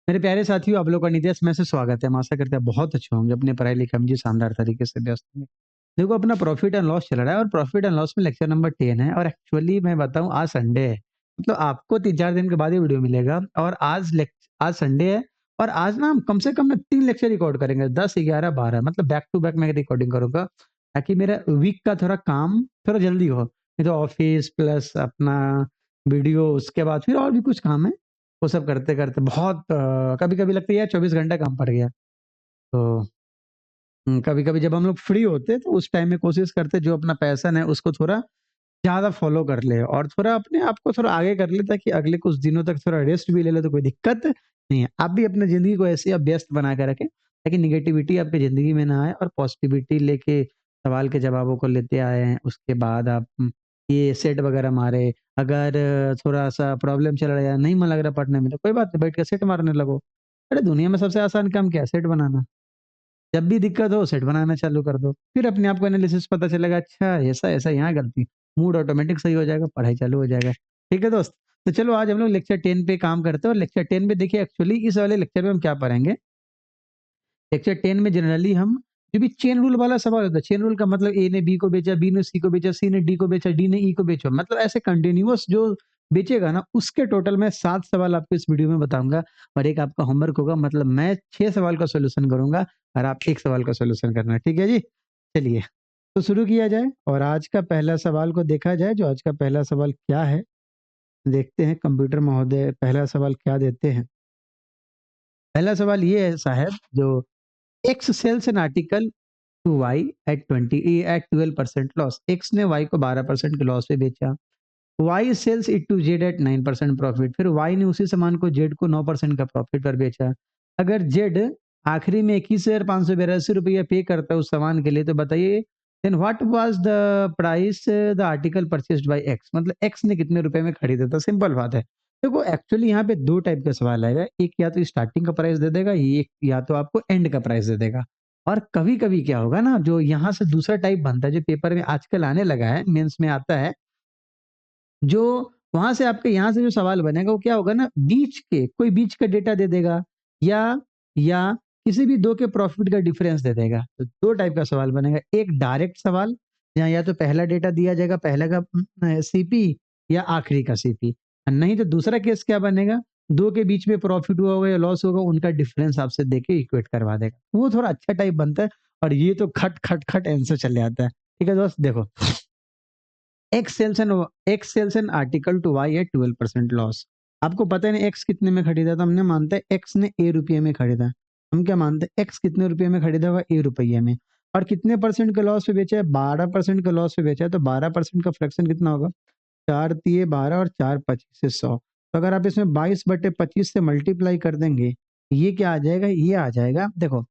मेरे प्यारे साथियों, आप लोग का नितेश में से स्वागत है। हम आशा करते हैं बहुत अच्छे होंगे, अपने पढ़ाई लिखाई में जी शानदार तरीके से व्यस्त होंगे। देखो, अपना प्रॉफिट एंड लॉस चल रहा है और प्रॉफिट एंड लॉस में लेक्चर नंबर 10 है। और एक्चुअली मैं बताऊं, आज संडे है, मतलब आपको 3-4 दिन के बाद ही वीडियो मिलेगा। और आज संडे है और आज ना हम कम से कम ना 3 लेक्चर रिकॉर्ड करेंगे, 10, 11, 12, मतलब बैक टू बैक मैं रिकॉर्डिंग करूंगा, ताकि मेरा वीक का थोड़ा काम थोड़ा जल्दी हो। नहीं तो ऑफिस प्लस अपना वीडियो, उसके बाद फिर और भी कुछ काम है, वो सब करते-करते बहुत कभी-कभी लगता है यार 24 घंटा कम पड़ गया। तो कभी-कभी जब हम लोग फ्री होते हैं तो उस टाइम में कोशिश करते हैं जो अपना पैशन है उसको थोड़ा ज़्यादा फ़ॉलो कर ले और थोड़ा अपने आप को थोड़ा आगे कर ले, ताकि अगले कुछ दिनों तक थोड़ा रेस्ट भी ले ले तो कोई दिक्कत नहीं है। आप भी अपनी ज़िंदगी को ऐसे आप व्यस्त बना के रखें, ताकि नेगेटिविटी आपकी ज़िंदगी में ना आए और पॉजिटिविटी लेके सवाल के जवाबों को लेते आए हैं। उसके बाद आप ये सेट वगैरह मारे। अगर थोड़ा-सा प्रॉब्लम चल रहा है या नहीं मन लग रहा पढ़ने में, तो कोई बात नहीं, बैठ के सेट मारने लगो। अरे दुनिया में सबसे आसान काम क्या है? सेट बनाना। जब भी दिक्कत हो सेट बनाना चालू कर दो। फिर अपने आप को एनालिसिस पता चलेगा, अच्छा ऐसा-ऐसा यहाँ गलती, मूड ऑटोमेटिक सही हो जाएगा, पढ़ाई चालू हो जाएगा। ठीक है दोस्त? तो चलो आज हम लोग लेक्चर 10 पे काम करते हैं और लेक्चर 10 में देखिए एक्चुअली इस वाले लेक्चर में हम क्या पढ़ेंगे। लेक्चर 10 में जनरली हम जो भी चेन रूल वाला सवाल होता है, चेन रूल का मतलब ए ने बी को बेचा, बी ने सी को बेचा, सी ने डी को बेचा, डी ने ई को बेचा, मतलब ऐसे कंटिन्यूअस जो बेचेगा ना, उसके टोटल मैं 7 सवाल आपको इस वीडियो में बताऊंगा और एक आपका होमवर्क होगा। मतलब मैं 6 सवाल का सॉल्यूशन करूंगा और आप 1 सवाल का सॉल्यूशन करना है। ठीक है जी? चलिए, तो शुरू किया जाए और आज का पहला सवाल को देखा जाए। जो आज का पहला सवाल क्या है, देखते हैं कंप्यूटर महोदय पहला सवाल क्या देते हैं। पहला सवाल ये है साहब, जो X sells an article to Y at 12% loss. X ने Y को 12% के लॉस पे बेचा। Y sells it to Z at 9% profit. फिर Y ने उसी सामान को Z को 9% का प्रॉफिट पर बेचा। अगर Z आखिरी में 21,582 रुपया पे करता है उस सामान के लिए, तो बताइए then what was the price the article purchased by X, मतलब X ने कितने रुपए में खरीदा था। सिंपल बात है। देखो एक्चुअली यहाँ पे 2 टाइप का सवाल आएगा, एक या तो स्टार्टिंग का प्राइस दे देगा, एक या तो आपको एंड का प्राइस दे देगा। और कभी-कभी क्या होगा ना, जो यहाँ से दूसरा टाइप बनता है, जो पेपर में आजकल आने लगा है, मेंस में आता है, जो वहाँ से आपके यहाँ से जो सवाल बनेगा वो क्या होगा ना, कोई बीच का डेटा दे देगा या किसी भी 2 के प्रॉफिट का डिफरेंस दे देगा। तो 2 टाइप का सवाल बनेगा, एक डायरेक्ट सवाल जहाँ या तो पहला डेटा दिया जाएगा, पहले का सीपी या आखिरी का सीपी। नहीं तो दूसरा केस क्या बनेगा, 2 के बीच में प्रॉफिट हुआ होगा या लॉस होगा, उनका डिफरेंस आपसे देके इक्वेट करवा देगा। वो थोड़ा अच्छा टाइप बनता है और ये तो खट, खट, खट आंसर चले आता है। ठीक है दोस्त, देखो X sells an article to Y at 12% loss. आपको पता है ना X कितने में खरीदा था? हमने मानते हैं X ने A रुपये में खरीदा। हम क्या मानते हैं, X कितने रुपये में खरीदा होगा? A रुपये में। और कितने परसेंट के लॉस पे बेचा है? 12% के लॉस पे बेचा है। तो 12% का फ्रैक्शन कितना होगा? 4 तिये 12 और 4 25 से 100। तो अगर आप इसमें 22/25 से मल्टीप्लाई कर देंगे, ये क्या आ जाएगा? ये आ जाएगा, देखो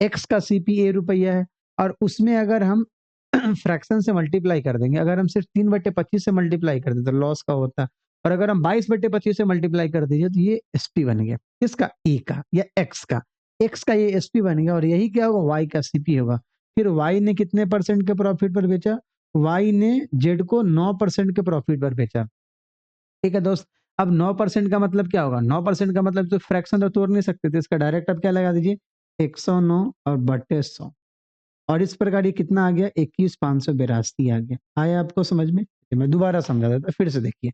X का CP A रुपया है और उसमें अगर हम फ्रैक्शन से मल्टीप्लाई कर देंगे, अगर हम सिर्फ 3/25 से मल्टीप्लाई कर दें तो लॉस का होता है, और अगर हम 22/25 से मल्टीप्लाई कर दीजिए तो ये एसपी बन गया। किसका? ए का या एक्स का ये एसपी बन गया और यही क्या होगा? वाई का सीपी होगा। फिर वाई ने कितने परसेंट के प्रॉफिट पर बेचा? वाई ने जेड को 9% के प्रॉफिट पर बेचा। ठीक है दोस्त, अब 9% का मतलब क्या होगा? 9% का मतलब तो फ्रैक्शन तो तोड़ नहीं सकते थे, इसका डायरेक्ट अब क्या लगा दीजिए, 109 और बटे 100। और इस प्रकार ये कितना आ गया? 21,582 आ गया। आया आपको समझ में? मैं दोबारा समझा देता, फिर से देखिए।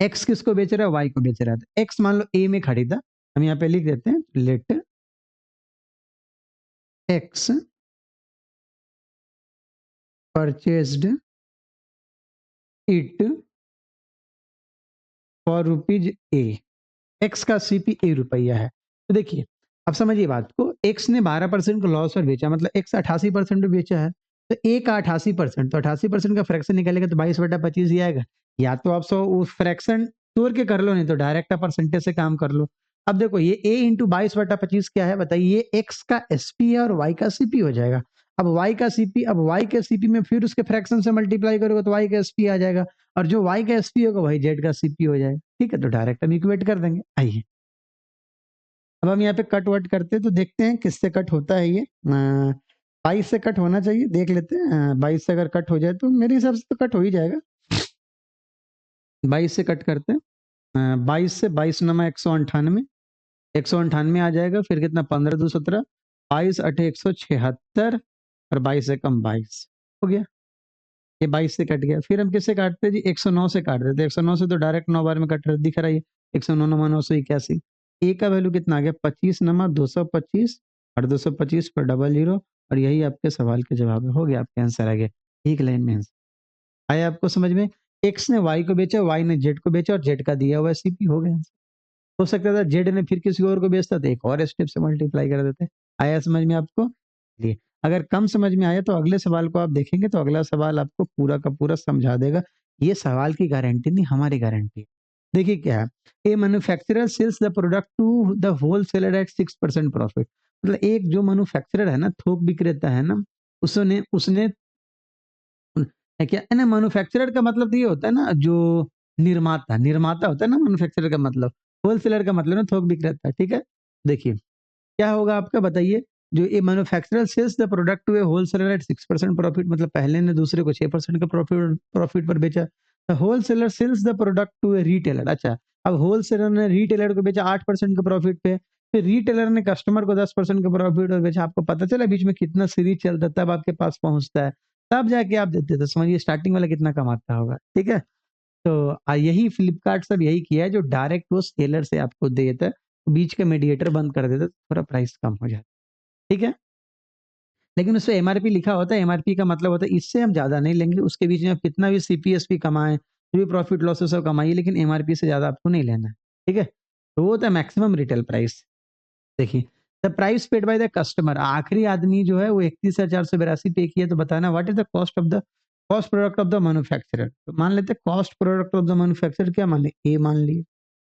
एक्स किसको बेच रहा है? वाई को बेच रहा था। एक्स मान लो ए में खरीदा, हम यहाँ पे लिख देते हैं, let X purchased it for rupees A. X का सीपी ए रुपया है। तो देखिए, अब समझिए बात को, एक्स ने 12% का लॉस पर बेचा, मतलब एक्स 88% में बेचा है, तो ए का 88%, तो 88% का फ्रैक्शन निकलेगा तो 22/25 ही आएगा। या तो आप सो उस फ्रैक्शन तोड़ के कर लो, नहीं तो डायरेक्ट आप परसेंटेज से काम कर लो। अब देखो ये ए इंटू 22/25 क्या है बताइए? ये एक्स का एसपी है और वाई का सीपी हो जाएगा। अब वाई का सीपी, अब वाई के सीपी में फिर उसके फ्रैक्शन से मल्टीप्लाई करोगे तो वाई का एसपी आ जाएगा, और जो वाई का एसपी होगा वही जेड का सीपी हो जाएगा। ठीक है, तो डायरेक्ट हम इक्वेट कर देंगे। आइए अब हम यहाँ पे कट वट करते हैं, तो देखते हैं किससे कट होता है ये। 22 से कट होना चाहिए, देख लेते हैं। 22 से अगर कट हो जाए तो मेरे हिसाब से तो कट हो ही जाएगा। 22 से कट करते हैं। 22 से 22 नमा 198, 198 आ जाएगा। फिर कितना, 15 2 17, 22 8 176 और 22 से कम 22 हो गया। ये 22 से कट गया। फिर हम किससे काटते हैं जी, 109 से काट देते हैं। 109 से तो डायरेक्ट 9 बार में कट रहा दिख रहा है, 109 नमा 981। ए का वैल्यू कितना आ गया, 25 नमा 225 और 225 पर डबल जीरो, और यही आपके सवाल के जवाब है। हो गया, आपका आंसर आ गया, एक लाइन में आंसर आया आपको समझ में। एक्स ने वाई को बेचा, वाई ने जेड को बेचा और जेड का दिया हुआ सीपी, हो गया। हो सकता था जेड ने फिर किसी और को बेचता तो एक और स्टेप से मल्टीप्लाई कर देते। आया समझ में आपको? लिए अगर कम समझ में आया तो अगले सवाल को आप देखेंगे तो अगला सवाल आपको पूरा का पूरा समझा देगा। ये सवाल की गारंटी नहीं, हमारी गारंटी है। देखिए क्या है, A manufacturer sells the product to the wholesaler at 6% profit. मतलब एक जो मैन्युफैक्चरर है ना, थोक विक्रेता है ना, उसने उसने है क्या है ना, मैन्युफैक्चरर का मतलब तो ये होता है ना, जो निर्माता निर्माता होता है ना, मैन्युफैक्चरर का मतलब। होलसेलर का मतलब ना थोक विक्रेता, ठीक है। देखिए क्या होगा आपका, बताइए। जो ये manufacturer sells the product to a wholesaler at 6% profit, मतलब पहले ने दूसरे को 6% का प्रॉफिट प्रॉफिट पर बेचा। The wholesaler sells the product to a retailer. अच्छा, अब होलसेलर ने रिटेलर को बेचा 8% के प्रॉफिट पे, फिर रिटेलर ने कस्टमर को 10% का प्रॉफिट और बेचा। आपको पता चला बीच में कितना सीरीज चलता है, तब आपके पास पहुंचता है, तब जाके आप देते, तो समझिए स्टार्टिंग वाला कितना कमाता होगा, ठीक है। तो यही फ्लिपकार्ट सब यही किया है, जो डायरेक्ट वो सेलर से आपको दे देता है, तो बीच के मीडिएटर बंद कर देता है, तो थोड़ा प्राइस कम हो जाता है, ठीक है। लेकिन उसपे एमआरपी लिखा होता है, एमआरपी का मतलब होता है इससे हम ज्यादा नहीं लेंगे, उसके बीच में आप कितना भी सीपीएसपी कमाएं, जो भी प्रॉफिट लॉस है सब कमाइए, लेकिन एमआरपी से ज्यादा आपको नहीं लेना है, ठीक है। तो वो होता है मैक्सिमम रिटेल प्राइस। देखिए, the price paid by the customer, आखिरी आदमी जो है वो 31,482 पे किया, तो बताना what is the cost of the cost product of the manufacturer. तो मान लेते हैं cost product of the manufacturer क्या मान ले, ए मान लिए।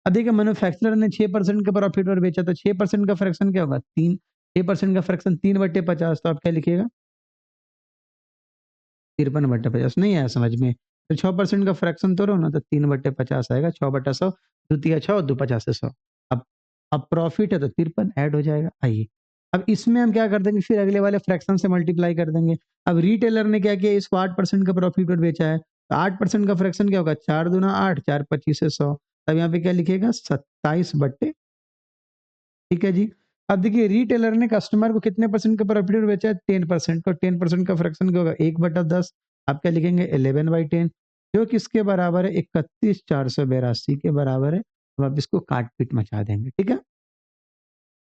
अब देखिए मैन्युफैक्चरर ने 6% का प्रॉफिट पर बेचा, तो 6% का फ्रैक्शन क्या होगा, 3। 6% का फ्रैक्शन 3/50, तो आप क्या लिखिएगा, 53/50। नहीं आया समझ में, तो 6% का फ्रैक्शन तो रहो ना, तो 3/50 आएगा, 6/100, द्वितीय 6 दो 50 से 100। अब अब प्रॉफिट है तो 53 ऐड हो जाएगा। आइए, अब इसमें हम क्या कर देंगे, फिर अगले वाले फ्रैक्शन से मल्टीप्लाई कर देंगे। अब रिटेलर ने क्या किया, इसको 8% का प्रॉफिट पर बेचा है, तो 8% का फ्रैक्शन क्या होगा, 4 दूना 8, 4 25 से 100। अब यहाँ पे क्या लिखेगा, 27/, ठीक है जी। अब देखिए रिटेलर ने कस्टमर को कितने परसेंट का प्रॉफिट बेचा है, 10%। तो 10% का फ्रैक्शन क्या होगा, 1/10। आप क्या लिखेंगे, 11/10, जो किसके बराबर है, 31,482 के बराबर है। अब आप इसको काट पीट मचा देंगे, ठीक है।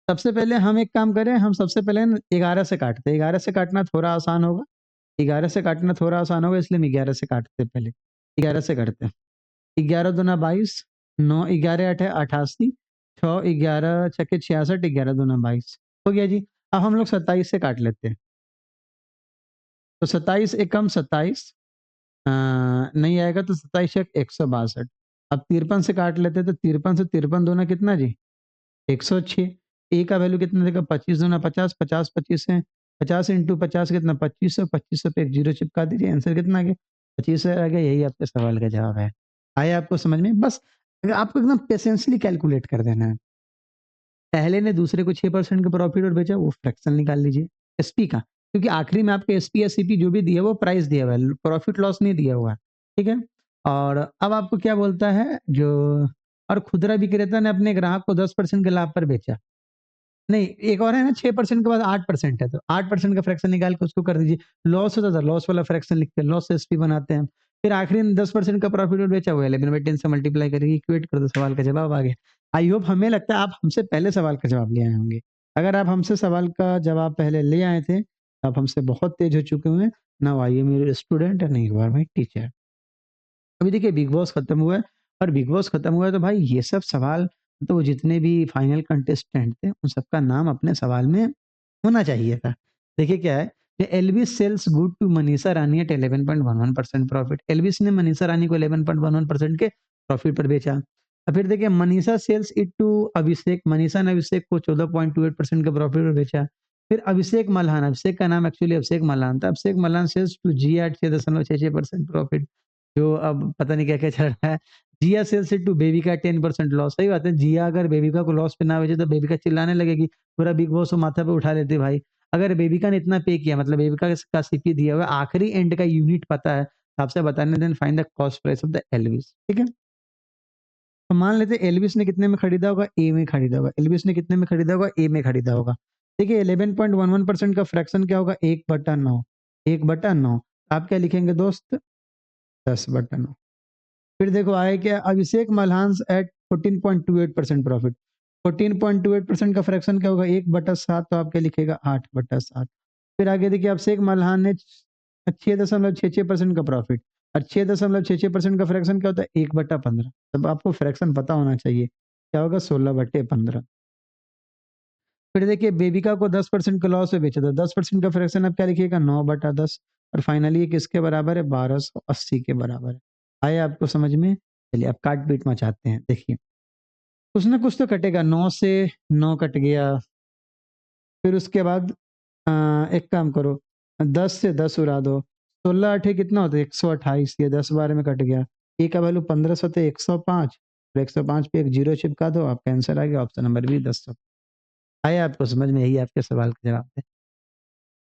सबसे पहले हम एक काम करें, हम सबसे पहले 11 से काटते हैं, 11 से काटना थोड़ा आसान होगा। 11 से काटना थोड़ा आसान होगा, इसलिए हम 11 से काटते हैं पहले। 11 से करते हैं, 11 दूना 22, 9 11 8 88, 6 11 छके 66, 11 दूना 22 हो गया जी। अब हम लोग 27 से काट लेते हैं, तो 27 एकम 27, नहीं आएगा, तो 27 छक 162। अब 53 से काट लेते हैं, तो 53 से 53 दूना कितना जी, 106। ए का वैल्यू कितना देगा, 25 दूना 50, 50 25 है, 50 इंटू 50 कितना, 2500, 2500 पे एक जीरो चिपका दीजिए, आंसर कितना आ गया, 2500 आ गया। यही आपके सवाल का जवाब है। आया आपको समझ में? बस आपको एकदम पेशेंसली कैलकुलेट कर देना है। पहले ने दूसरे को 6% का प्रॉफिट और बेचा, वो फ्रैक्शन निकाल लीजिए एसपी का, क्योंकि आखिरी में आपके एसपी या सीपी जो भी दिया वो प्राइस दिया हुआ है, प्रॉफिट लॉस नहीं दिया हुआ है, ठीक है। और अब आपको क्या बोलता है, जो और खुदरा विक्रेता ने अपने ग्राहक को 10% के लाभ पर बेचा। नहीं, एक और है ना, 6% के बाद 8% है, तो 8% का फ्रैक्शन निकाल के उसको कर दीजिए। लॉस होता था, लॉस वाला फ्रैक्शन लिखते हैं, लॉस से एसपी बनाते हैं हम। फिर आखिरी में 10% का प्रॉफिट और बेचा हुआ है, 11/10 से मल्टीप्लाई करके इक्वेट कर दो, सवाल का जवाब आ गया। आई होप, हमें लगता है आप हमसे पहले सवाल का जवाब ले आए होंगे। अगर आप हमसे सवाल का जवाब पहले ले आए थे, तो आप हमसे बहुत तेज हो चुके हैं। Now I am your student and you are my teacher. अभी देखिए बिग बॉस खत्म हुआ है, और बिग बॉस खत्म हुआ है तो भाई ये सब सवाल, तो जितने भी फाइनल कंटेस्टेंट थे उन सबका नाम अपने सवाल में होना चाहिए था। देखिए क्या है, Elvis sells good to Manisha Rani at 11.11% profit. Elvis ने मनीषा रानी को 11.11% के प्रॉफिट पर बेचा। और फिर देखिए मनीषा सेल्स इट टू अभिषेक, मनीषा ने अभिषेक को 14.28% के प्रॉफिट पर बेचा। फिर अभिषेक मल्हान, अभिषेक का नाम एक्चुअली अभिषेक मल्हान था, Abhishek Malhan sells to G at 6.66% profit. जो अब पता नहीं क्या-क्या चल रहा है। Jiya sells it to Bebika 10% loss. सही बात है, जिया अगर बेबिका को लॉस पे ना बेचे तो बेबिका चिल्लाने लगेगी, पूरा बिग बॉस को माथा पे उठा लेते भाई। अगर बेबिका ने इतना पे किया, मतलब बेबिका का सीपी दिया हुआ है, आखिरी एंड का यूनिट पता है, तो आपसे बताने, then find the cost price of the Elvis, ठीक है? तो मान लेते हैं एल्विस ने कितने में खरीदा होगा, ए में खरीदा होगा। एल्विस ने कितने में खरीदा होगा, ए में खरीदा होगा। देखिए 11.11% का फ्रैक्शन क्या होगा, 1/9। 1/9 आप क्या लिखेंगे दोस्त, 10/9। फिर देखो आए क्या, अभिषेक मल्हान्स एट 14.28% प्रॉफिट। 14.28% का फ्रैक्शन क्या होगा, 1/7, तो आप क्या लिखेगा, 8/7। फिर आगे देखिए अभिषेक मल्हान ने 6.66% का प्रॉफिट, और 6.66% का फ्रैक्शन क्या होता है, 1/15। तब आपको फ्रैक्शन पता होना चाहिए, क्या होगा, 16/15। फिर देखिए बेबिका को 10% का लॉस में बेचा था, 10% का फ्रैक्शन आप क्या लिखिएगा, 9/10। और फाइनली ये किसके बराबर है, 1280 के बराबर है। आए आपको समझ में। चलिए अब काट पीट मचाते हैं। देखिए कुछ ना कुछ तो कटेगा, 9 से 9 कट गया। फिर उसके बाद एक काम करो, 10 से 10 उड़ा दो, 16 8 कितना होता है, 128। ये 10 12 में कट गया। ए का वैल्यू 1500 थे, 105। 105 पे एक जीरो चिपका दो, आपका आंसर आ गया ऑप्शन नंबर बी, 10। आया आपको समझ में, यही आपके सवाल का जवाब है।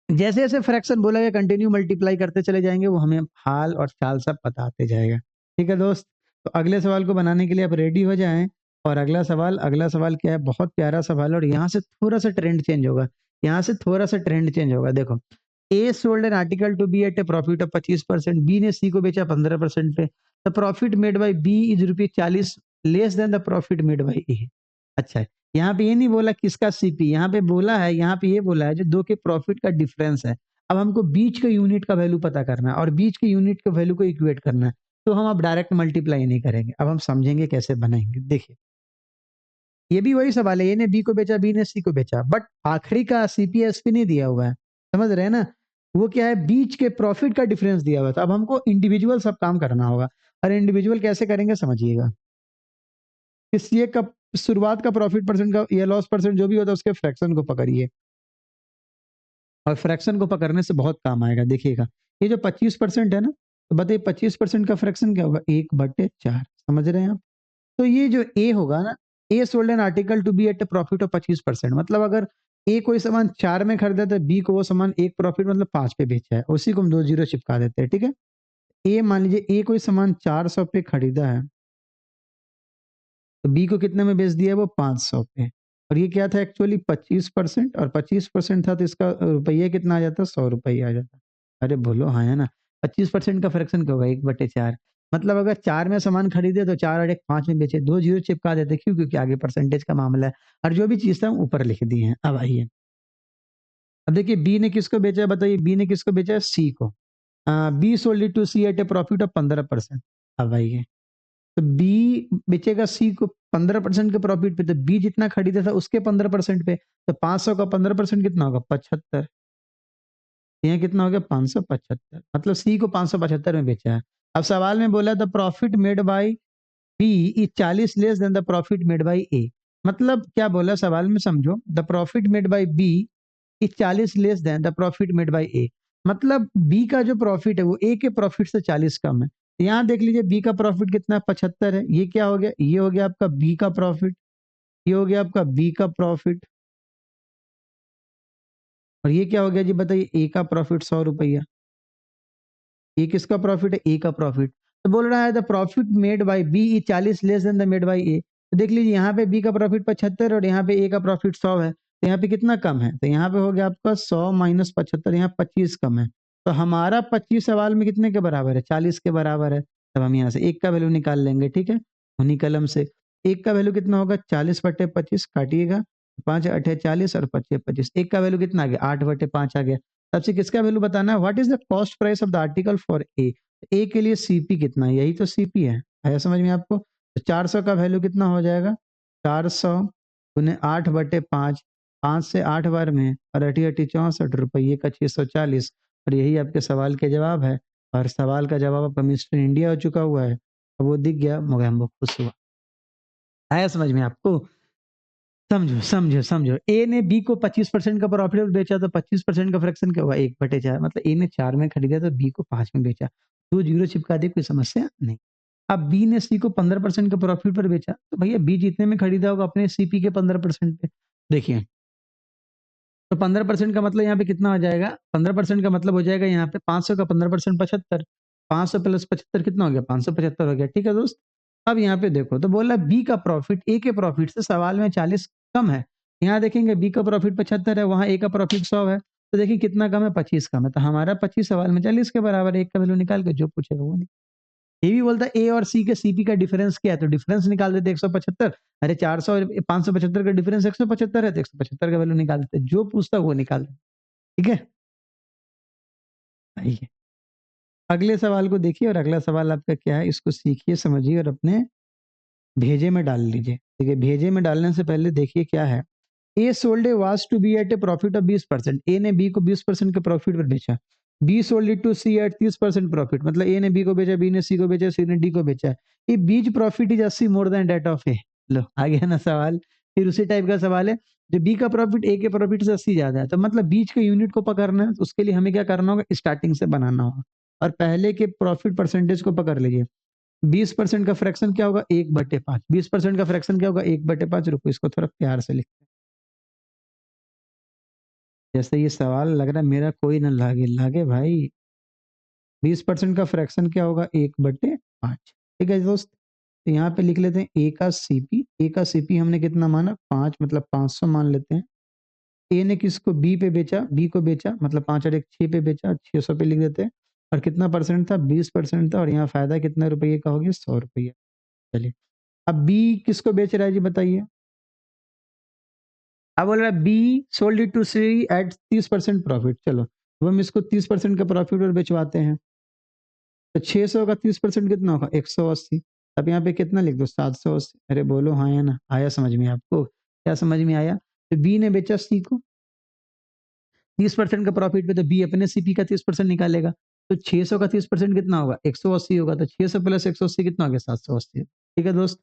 जैसे जैसे फ्रैक्शन बोला गया कंटिन्यू मल्टीप्लाई करते चले जाएंगे, वो हमें हाल और चाल सब बताते जाएगा। ठीक है दोस्त, तो अगले सवाल को बनाने के लिए आप रेडी हो जाएं। और अगला सवाल क्या है, बहुत प्यारा सवाल है, और यहाँ से थोड़ा सा ट्रेंड चेंज होगा। यहाँ से थोड़ा सा ट्रेंड चेंज होगा। देखो, A sold an article to B at a profit of 25%, B ने सी को बेचा 15% पे। The profit made by B is ₹40 less than the profit made by A. अच्छा है, यहाँ पे ये नहीं बोला किसका सीपी, यहाँ पे बोला है, यहाँ पे ये बोला है जो दो के प्रॉफिट का डिफरेंस है। अब हमको बीच के यूनिट का वैल्यू पता करना है, और बीच के यूनिट के वैल्यू को इक्वेट करना है। तो हम अब डायरेक्ट मल्टीप्लाई नहीं करेंगे, अब हम समझेंगे कैसे बनाएंगे। देखिए ये भी वही सवाल है, ए ने बी को बेचा, बी ने सी को बेचा, बट आखिरी का सीपीएसपी नहीं दिया हुआ है। समझ रहे हैं ना, वो क्या है, बीच के प्रॉफिट का डिफरेंस दिया हुआ था। अब हमको इंडिविजुअल सब काम करना होगा, और इंडिविजुअल कैसे करेंगे समझिएगा। किसी एक का शुरुआत का प्रॉफिट परसेंट का या लॉस परसेंट जो भी होता है, उसके फ्रैक्शन को पकड़िए, और फ्रैक्शन को पकड़ने से बहुत काम आएगा। देखिएगा ये जो 25% है ना, तो बताइए 25% का फ्रैक्शन क्या होगा, 1/4। समझ रहे हैं आप। तो ये जो ए होगा ना, A sold an article to B at a profit of 25%, मतलब अगर ए कोई सामान 4 में खरीदा तो बी को वो सामान एक प्रॉफिट मतलब 5 पे बेचा है, उसी को हम 2 जीरो चिपका देते हैं। ठीक है, ए मान लीजिए ए कोई सामान 400 पे खरीदा है, तो बी को कितने में बेच दिया है, वो 500 पे। और ये क्या था एक्चुअली 25%, और 25% था, तो इसका रुपया कितना आ जाता, 100 रुपया आ जाता। अरे बोलो हाँ है ना। 25% का फ्रैक्शन क्या होगा, 1/4। मतलब अगर 4 में सामान खरीदे तो 4 और 1 5 में बेचे, 2 जीरो चिपका देते। क्यों, क्योंकि आगे परसेंटेज का मामला है, और जो भी चीज था हम ऊपर लिख दिए हैं। अब आइए, अब देखिए बी ने किसको बेचा है, बताइए बी ने किसको बेचा है, सी को। B sold it to C at a profit of 15%। अब आइए, तो बी बेचेगा सी को 15% के प्रॉफिट पे, तो बी जितना खरीदा था उसके 15% पे, तो 500 का 15% कितना होगा, 75। यहाँ कितना हो गया, 575। मतलब सी को 575 में बेचा है। अब सवाल में बोला the profit made by B is 40 less than the profit made by A. मतलब क्या बोला सवाल में, समझो, the profit made by B is 40 less than the profit made by A. मतलब बी का जो प्रॉफिट है वो ए के प्रॉफिट से 40 कम है। तो यहाँ देख लीजिए बी का प्रॉफिट कितना है, 75 है। ये क्या हो गया, ये हो गया आपका बी का प्रॉफिट, ये हो गया आपका बी का प्रॉफिट, और ये क्या हो गया जी, बताइए ए का प्रॉफिट, 100 रुपया। ये किसका प्रॉफिट है, ए का प्रॉफिट। तो बोल रहा है the profit made by B is 40 less than the made by A. तो देख लीजिए यहाँ पे बी का प्रॉफिट 75 और यहाँ पे ए का प्रॉफिट 100 है, तो यहाँ पे कितना कम है, तो यहाँ पे हो गया आपका 100 माइनस 75, यहाँ 25 कम है। तो हमारा 25 सवाल में कितने के बराबर है, 40 के बराबर है। तब हम यहाँ से एक का वैल्यू निकाल लेंगे। ठीक है, उन्हीं कलम से एक का वैल्यू कितना होगा, 40/25 काटिएगा, 5 8 40 और 25 25, एक का वैल्यू कितना आ गया, 8/5 आ गया। सबसे किसका वैल्यू बताना है, what is the cost price of the article for A. A के लिए सीपी कितना है, यही तो सीपी है। आया समझ में आपको। तो 400 का वैल्यू कितना हो जाएगा, 400 उन्हें 8/5, 5 से 8 बार में, और 8 8 64 रुपये का 640। और यही आपके सवाल के जवाब है। और सवाल का जवाब आपका मिस्टर इंडिया हो चुका हुआ है, अब वो दिख गया, मगर हम खुश हुआ। आया समझ में आपको। समझो समझो समझो, ए ने बी को 25% का प्रॉफिट बेचा, तो 25% का फ्रैक्शन क्या होगा, 1/4। मतलब ए ने 4 में खरीदा तो बी को 5 में बेचा, 2 जीरो चिपका दिए, कोई समस्या नहीं। अब बी ने सी को 15% का प्रॉफिट पर बेचा, तो भैया बी जितने में खरीदा होगा अपने सीपी के 15% पे। देखिए, तो 15% का मतलब यहाँ पे कितना हो जाएगा, 15% का मतलब हो जाएगा यहाँ पे 500 का 15% 75। 500 प्लस 75 कितना हो गया, 575 हो गया। ठीक है दोस्त, अब यहाँ पे देखो तो बोला बी का प्रॉफिट ए के प्रॉफिट से सवाल में 40 कम है। यहाँ देखेंगे बी का प्रॉफिट 75 है, वहां ए का प्रॉफिट 100 है, तो देखिए कितना कम है, 25 कम है, तो हमारा 25 सवाल में 40 के बराबर है। एक का वैल्यू निकाल के जो पूछेगा वो नहीं। ये भी बोलता है ए और सी के सीपी का डिफरेंस क्या है, तो डिफरेंस निकाल देते 175। अरे 400 और 575 का डिफरेंस 175 है, तो 175 का वैल्यू निकाल देते, जो पूछता वो निकाल देते। ठीक है, आइए अगले सवाल को देखिए, और अगला सवाल आपका क्या है इसको सीखिए, समझिए और अपने भेजे में डाल लीजिए। देखिए भेजे में डालने से पहले देखिए क्या है। A sold A was to B at a profit of 20%। A ने बी को 20% के प्रॉफिट पर बेचा। B sold it to C at 30% profit, मतलब ए ने बी को बेचा, बी ने सी को बेचा, सी ने डी को बेचा। ये B's profit is 80 more than that of A. लो आ गया ना सवाल। फिर उसी टाइप का सवाल है, जो बी का प्रॉफिट ए के प्रॉफिट से 80 ज्यादा है, तो मतलब बीच के यूनिट को पकड़ना है, तो उसके लिए हमें क्या करना होगा, स्टार्टिंग से बनाना होगा। और पहले के प्रॉफिट परसेंटेज को पकड़ लीजिए। 20% का फ्रैक्शन क्या होगा, 1/5। 20% का फ्रैक्शन क्या होगा, 1/5। रुको इसको थोड़ा प्यार से लिख, जैसे ये सवाल लग रहा है मेरा कोई ना लागे, लागे भाई। 20% का फ्रैक्शन क्या होगा, 1/5। ठीक है दोस्त, तो यहाँ पे लिख लेते हैं ए का सीपी। ए का सीपी हमने कितना माना, 5, मतलब 500 मान लेते हैं। ए ने किसको, बी पे बेचा, बी को बेचा, मतलब 5 और 1 6 पे बेचा, 600 पे लिख देते हैं। और कितना परसेंट था, 20% था, और यहाँ फायदा कितने रुपये का हो गया, 100 रुपये। चलिए अब बी किसको बेच रहा है जी बताइए। अब बोल रहा है B sold it to C at 30% profit. चलो अब हम इसको 30% का प्रॉफिट और बेचवाते हैं, तो 600 का 30% कितना होगा, 180। अब यहाँ पे कितना लिख दो, 780। अरे बोलो हाँ या ना, आया समझ में आपको, क्या समझ में आया। तो बी ने बेचा सी को 30% का प्रॉफिट पे, तो बी अपने सीपी का 30% निकालेगा। तो 600 का 30% कितना होगा, 180 होगा, तो 600 प्लस 180 कितना हो गया, 780। ठीक है दोस्त।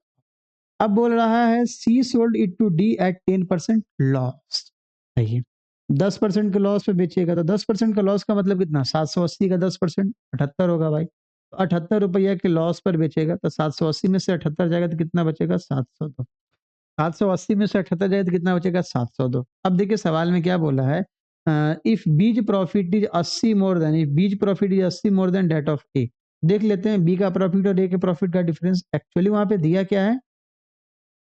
अब बोल रहा है C sold it to D at 10% loss. आइए 10% के लॉस पे बेचेगा, तो 10% का लॉस का मतलब कितना, 780 का 10% 78 होगा भाई। तो 78 रुपया के लॉस पर बेचेगा, तो 780 में से 78 जाएगा तो कितना बचेगा, 702। 780 में से 78 जाएगा तो कितना बचेगा, 702। अब देखिए सवाल में क्या बोला है, if B's profit is 80 more than, if B's profit is 80 more than that of A. देख लेते हैं बी का प्रॉफिट और ए के प्रॉफिट का डिफरेंस। एक्चुअली वहां पे दिया क्या है,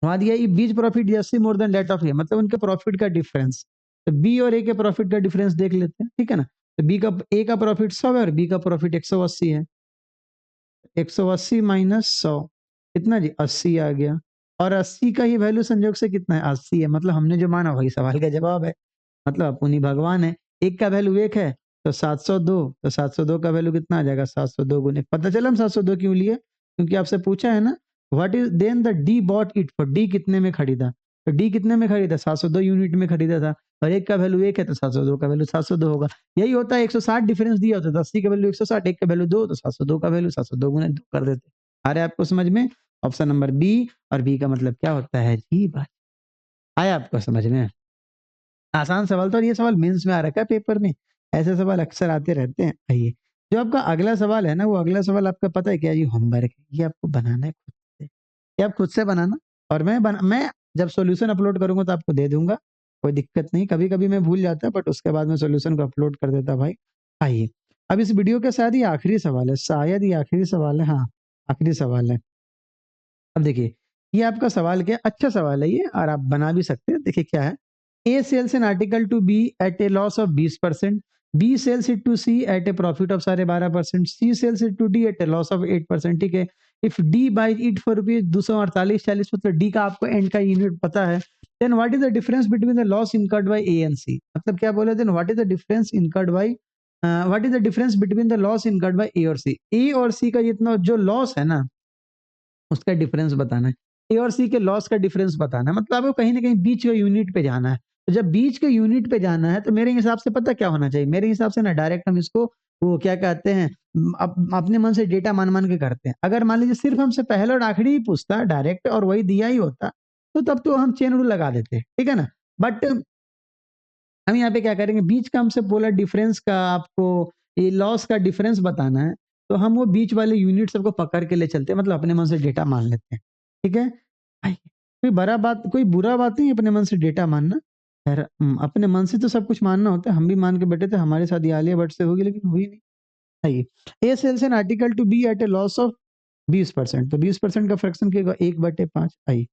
वहां दिया ई बीच प्रॉफिट जैसे मोर देन डेट ऑफ ए, मतलब उनके प्रॉफिट का डिफरेंस। तो बी और ए के प्रॉफिट का डिफरेंस देख लेते हैं, ठीक है ना। तो बी का, ए का प्रॉफिट 100 है और बी का प्रॉफिट 180 है। 180 माइनस 100 कितना जी, 80 आ गया। और 80 का ही वैल्यू संयोग से कितना है, 80 है, मतलब हमने जो माना वही सवाल का जवाब है। मतलब अपन ही भगवान है। एक का वैल्यू 1 है तो 702, तो 702 का वैल्यू कितना आ जाएगा, 702 गुने, पता चला हम 702 क्यों लिए, क्योंकि आपसे पूछा है ना, what is then the D bought it for, D कितने में खरीदा, तो डी कितने में खरीदा, 702 यूनिट में खरीदा था। और एक का वैल्यू 1 है तो 702 का वैल्यू 702 होगा। यही होता है, 160 डिफरेंस दिया होता है, 80 का वैल्यू 160, एक का वैल्यू 2, तो 702 का वैल्यू 702 गुने 2 कर देते। आ रहा है आपको समझ में, ऑप्शन नंबर बी। और बी का मतलब क्या होता है जी, बात आया आपको समझ में। आसान सवाल था, और ये सवाल मेंस में आ रखा है पेपर में, ऐसे सवाल अक्सर आते रहते हैं। आइए जो आपका अगला सवाल है ना, वो अगला सवाल आपका पता है क्या जी, होमवर्क है, ये आपको बनाना है खुद से, ये आप खुद से बनाना। और मैं जब सॉल्यूशन अपलोड करूंगा तो आपको दे दूंगा, कोई दिक्कत नहीं। कभी कभी मैं भूल जाता बट उसके बाद में सॉल्यूशन को अपलोड कर देता भाई। आइए अब इस वीडियो के साथ ही आखिरी सवाल है, शायद ही आखिरी सवाल है, हाँ आखिरी सवाल है। अब देखिए ये आपका सवाल क्या, अच्छा सवाल है ये, और आप बना भी सकते हैं। देखिए क्या है, A sells an article to B at a loss of 20%, B sells it to C at a profit of 12.5%, C sells it to D at a loss of 8%। ठीक है, if D buys it for rupees 248.40, मतलब D का आपको and का unit पता है, then what is the difference between the loss incurred by A and C. मतलब क्या बोले, then what is the difference incurred by, what is the difference between the loss incurred by A और C. ए और सी का जितना जो loss है ना, उसका डिफरेंस बताना है। ए और सी के लॉस का डिफरेंस बताना है, मतलब आपको कहीं ना कहीं बीच के यूनिट पे जाना है। तो जब बीच के यूनिट पे जाना है तो मेरे हिसाब से पता क्या होना चाहिए, मेरे हिसाब से ना डायरेक्ट हम इसको वो क्या कहते हैं, अपने मन से डेटा मान मान के करते हैं। अगर मान लीजिए सिर्फ हमसे पहले और आखिरी ही पूछता डायरेक्ट और वही दिया ही होता, तो तब तो हम चेन रूल लगा देते, ठीक है ना। बट हम यहाँ पे क्या करेंगे, बीच का हमसे बोला डिफरेंस का, आपको ये लॉस का डिफरेंस बताना है, तो हम वो बीच वाले यूनिट सबको पकड़ के ले चलते हैं, मतलब अपने मन से डेटा मान लेते हैं। ठीक है, कोई बड़ा बात, कोई बुरा बात नहीं अपने मन से डेटा मानना। खैर अपने मन से तो सब कुछ मानना होता है, हम भी मान के बैठे थे, हमारे साथ ये आलिया भट्ट से होगी लेकिन हुई नहीं। आइए, A sells an article to B at a loss of 20%, तो 20% का फ्रैक्शन क्या होगा, 1/5 आई।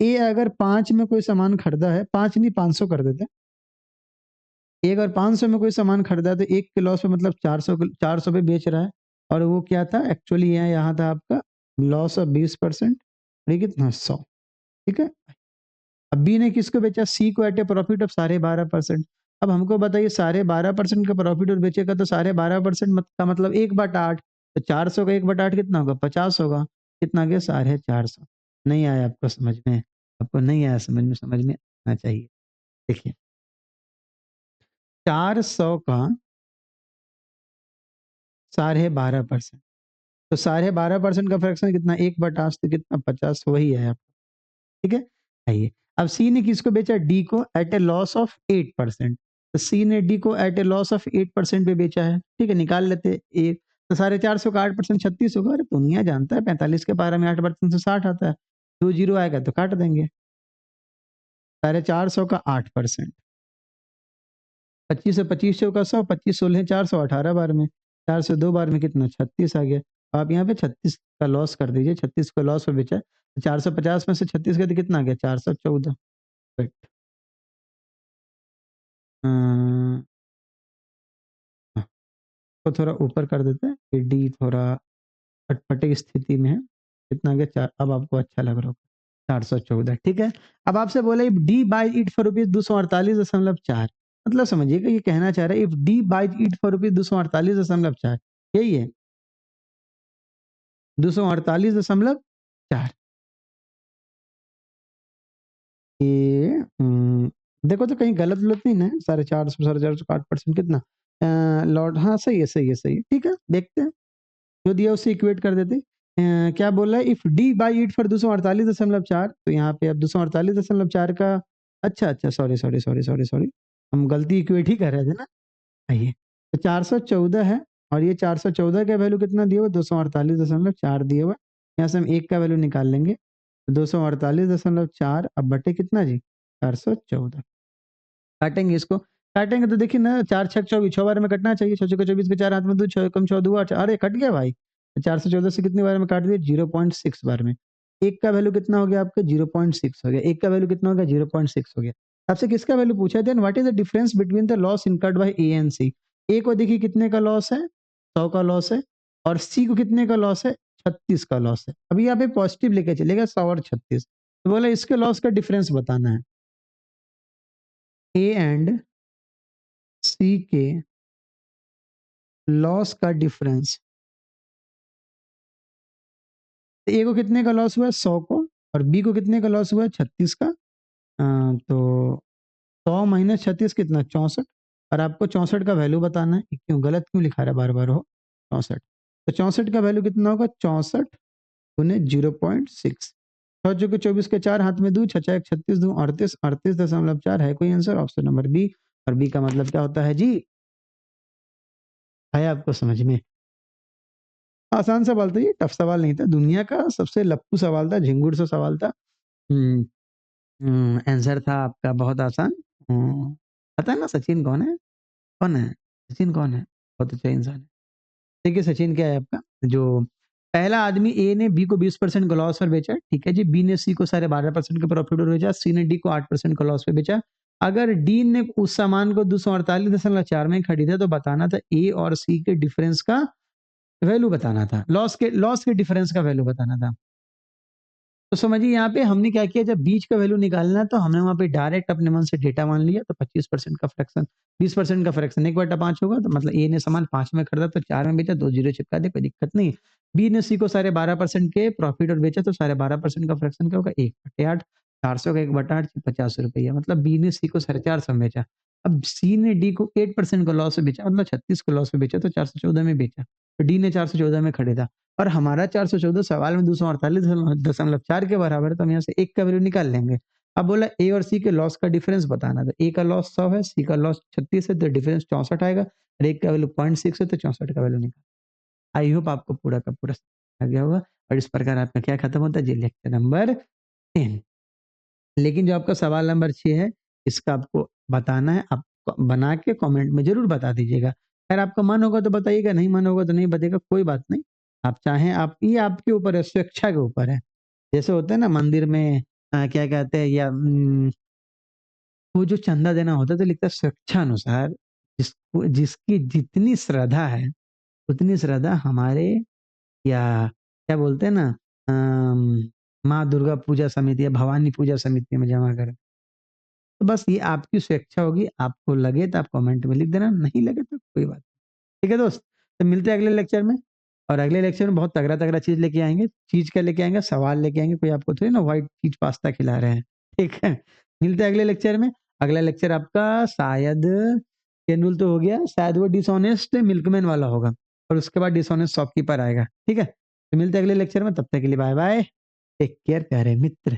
ए अगर 5 में कोई सामान खरीदा है, 5 नहीं 500 कर देते, ए अगर 500 में कोई सामान खरीदा है तो 1 के लॉस पे मतलब 400 पे बेच रहा है, और वो क्या था एक्चुअली, यहाँ था आपका लॉस ऑफ 20%, ये कितना 100, ठीक है। अब बी ने किसको बेचा, सी को एट ए प्रॉफिट ऑफ 12.5%। अब हमको बताइए 12.5% का प्रॉफिट और बेचेगा तो 12.5% का मतलब 1/8, तो 400 का 1/8 कितना होगा, 50 होगा, कितना गया 450। नहीं आया आपको समझ में, आपको नहीं आया समझ में आना चाहिए। देखिए 400 का 12.5%, तो 12.5% का फ्रैक्शन कितना, 1/8, तो कितना 50, वही है आपका, ठीक है। आइए अब सी ने किसको बेचा, डी को एट ए लॉस ऑफ 8%, तो सी ने डी को एट ए लॉस ऑफ 8% पे बेचा है, ठीक है। निकाल लेते हैं एक, तो 450 का 8% 36 होगा, अरे दुनिया जानता है 45 के पारा में 8% से 60 आता है, 2 जीरो आएगा तो काट देंगे। 450 का 8%, 25 से 25 चौका 100, 25 16 400, 18 बार में, 4 से 2 बार में कितना 36 आ गया। आप यहाँ पे 36 का लॉस कर दीजिए, 36 को लॉस पे बेचा, 450 में से 36 गया तो कितना आ गया 414। हाँ, तो थोड़ा ऊपर कर देते हैं कि डी थोड़ा अटपटे की स्थिति में है, कितना गया 4, अब आपको अच्छा लग रहा होगा 414, ठीक है। अब आपसे बोला if D by it for rupees 248.4, मतलब समझिएगा ये कहना चाह रहा है if D by it for rupees 248.4, यही है 248.4। ये देखो तो कहीं गलत गलत नहीं ना, 450 कितना लॉर्ड, हाँ सही है सही है सही है, ठीक है। देखते हैं जो दिया उससे इक्वेट कर देते। क्या बोला है, if D by it for 248.4, तो यहाँ पे अब 248.4 का, अच्छा अच्छा sorry sorry sorry sorry sorry, हम गलती इक्वेट ही कर रहे थे ना। आइए तो 414 है, और ये 414 का वैल्यू कितना दिया हुआ, 248.4 दिया हुआ, यहाँ से हम एक का वैल्यू निकाल लेंगे, 248.4 अब बटे कितना जी 414, काटेंगे इसको, काटेंगे तो देखिए ना 4 6 24, 6 बार में कटना चाहिए, 6 6 24 के 4 हाथ में 2, 6 कम 6 2 8, अरे कट गया भाई, 414 से कितनी बार में काट दिया 0.6 बार में। एक का वैल्यू कितना हो गया आपका 0.6 हो गया, एक का वैल्यू कितना हो गया 0.6 हो गया। आपसे किसका वैल्यू पूछा है, then what is the difference between the loss incurred by A and C. A को देखिए कितने का लॉस है, 100 का लॉस है, और सी को कितने का लॉस है, 36 का लॉस है। अभी यहाँ पे पॉजिटिव लेके चलेगा 100 और 36, तो बोला इसके लॉस का डिफरेंस बताना है, ए एंड सी के लॉस का डिफरेंस। ए को कितने का लॉस हुआ है 100 को, और बी को कितने का लॉस हुआ है 36 का, तो 100 माइनस 36 कितना 64, और आपको 64 का वैल्यू बताना है, क्यों गलत क्यों लिखा रहा है बार बार हो 64, तो 64 का वैल्यू कितना होगा 64 गुने 0.6, 6 24 के 4 हाथ में दू, 6 36 दू 38, 38.4 है कोई आंसर, ऑप्शन नंबर बी। और बी का मतलब क्या होता है जी, आया आपको समझ में, आसान सवाल था ये, टफ सवाल नहीं था, दुनिया का सबसे लप्पू सवाल था, झिंगुर सा सवाल था। आंसर था आपका बहुत आसान। पता है ना सचिन कौन है, कौन है सचिन, कौन है, बहुत अच्छा इंसान है। देखिए सचिन क्या है आपका, जो पहला आदमी ए ने बी को 20% का लॉस पर बेचा, ठीक है जी, बी ने सी को 12.5% का प्रॉफिट पर बेचा, सी ने डी को 8% का लॉस पे बेचा। अगर डी ने उस सामान को 248.4 में खरीदा तो बताना था ए और सी के डिफरेंस का वैल्यू बताना था, लॉस के डिफरेंस का वैल्यू बताना था। तो समझिए यहाँ पे हमने क्या किया, जब बीच का वैल्यू निकालना है तो हमने वहां पे डायरेक्ट अपने मन से डेटा मान लिया, तो 25% का फ्रैक्शन, 20% का फ्रैक्शन 1/5 होगा, तो मतलब ए ने सामान 5 में खरीदा तो 4 में बेचा, 2 जीरो चिपका दे कोई दिक्कत नहीं। बी ने सी को 12.5% के प्रॉफिट और बेचा, तो 12.5% का फ्रैक्शन क्या होगा 1/8, 400 का 1/8 50 रुपया, मतलब बी ने सी को 450 में बेचा। अब सी ने डी को 8% का लॉस में बेचा, मतलब 36 को लॉस में बेचा, तो 414 में बेचा, तो डी ने 414 में खरीदा, और हमारा 414 सवाल में 248.4 के बराबर है, तो हम यहाँ से एक का वैल्यू निकाल लेंगे। अब बोला ए और सी के लॉस का डिफरेंस बताना था, ए का लॉस 100 है, सी का लॉस 36 है, तो डिफरेंस 64 आएगा, और एक का वैल्यू 0.6 है, तो 64 का वैल्यू निकाल। आई होप आपको पूरा का पूरा आ गया होगा, और इस प्रकार आपका क्या खत्म होता है जी, लेक्चर नंबर 10। लेकिन जो आपका सवाल नंबर 6 है, इसका आपको बताना है, आप बना के कमेंट में जरूर बता दीजिएगा। अगर आपका मन होगा तो बताइएगा, नहीं मन होगा तो नहीं बताइएगा, कोई बात नहीं। आप चाहें आप ये आपके ऊपर है, स्वेच्छा के ऊपर है। जैसे होता है ना मंदिर में क्या कहते हैं या वो जो चंदा देना होता है तो लिखता है स्वेच्छानुसार जिसको जिसकी जितनी श्रद्धा है, उतनी श्रद्धा हमारे या क्या बोलते हैं ना माँ दुर्गा पूजा समिति या भवानी पूजा समिति में जमा करें। तो बस ये आपकी स्वेच्छा होगी, आपको लगे तो आप कमेंट में लिख देना, नहीं लगे तो कोई बात नहीं। ठीक है दोस्त? तो मिलते हैं अगले लेक्चर में और अगले लेक्चर में बहुत तगड़ा-तगड़ा चीज़ लेके आएँगे। चीज़ क्या लेके आएँगे? सवाल लेके आएँगे, कोई आपको थोड़ी ना व्हाइट चीज़ पास्ता खिला रहे हैं। ठीक है? मिलते हैं अगले लेक्चर में। अगला लेक्चर आपका शायद शेड्यूल तो हो गया, शायद वो डिसऑनेस्ट मिल्कमैन वाला होगा और उसके बाद डिसऑनेस्ट शॉपकीपर आएगा। ठीक है? तो मिलते हैं अगले लेक्चर में, तब तक के लिए बाय-बाय। टेक केयर प्यारे मित्र।